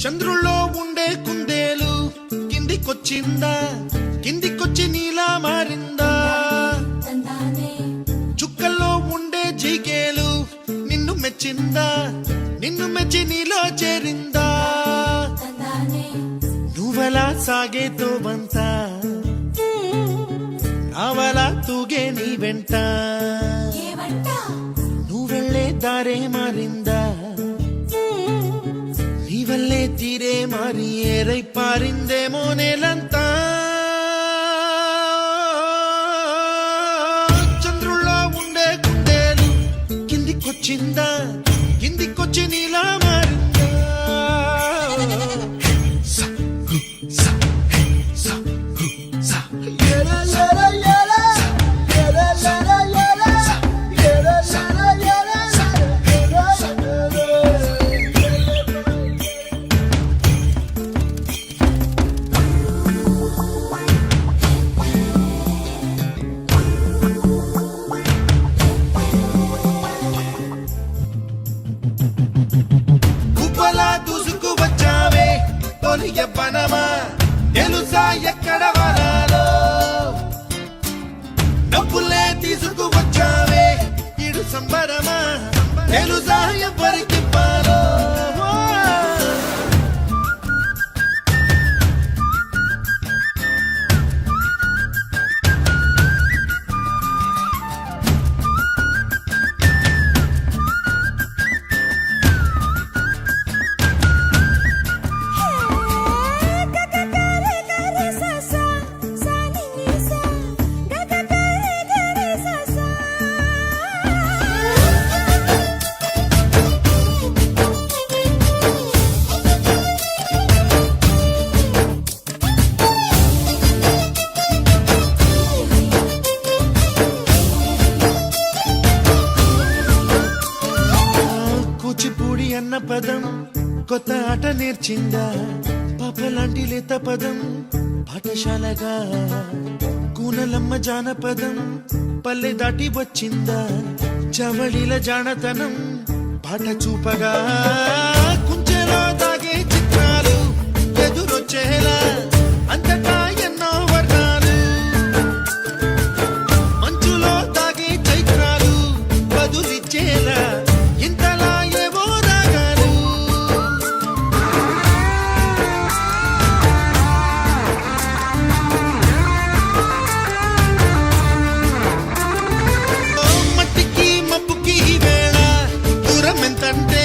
చంద్రుల్లో ఉండే కుందేలు కిందికొచ్చిందా, కిందికొచ్చి నీలా మారిందా? చుక్కల్లో ఉండే జీకేలు నిన్ను మెచ్చిందా, నిన్ను మెచ్చి నీలో చేరిందా? నువ్వలా సాగేతో బంత నావలా తూగే నీ వెంట, నువ్వెళ్ళే దారే మారిందా, నీ వల్లే తీరే మారి ఏరై పారిందేమో నేలంతా. చంద్రుల్లో ఉండే కుందేలు కిందికొచ్చిందా, కిందికొచ్చి నీలా మారిందా? యవ్వనమా తెలుసా ఎక్కడ వనాలో, డబ్బులే తీసుకువచ్చావే ఇడు సంబరమా తెలుసా ఎవరికి పాలో? కూచిపూడి అన్న పదం కొత్త ఆట నేర్చిందా, పాపలాంటి లేత పదం పాఠశాలగా, కూనలమ్మ జానపదం పల్లె దాటి వచ్చిందా, చవళిల జానతనం పాట చూపగా, కుంచెలో దాగే చిత్రాలు ఎదురొచ్చేలా అంతటా ఎన్నో వర్ణాలు, మంచులో దాగే చైత్రాలు బదులిచ్చేలా ఇంతలా ఏవో రాగాలు. మట్టికి మబ్బుకి వేళ దూరం ఎంతంటే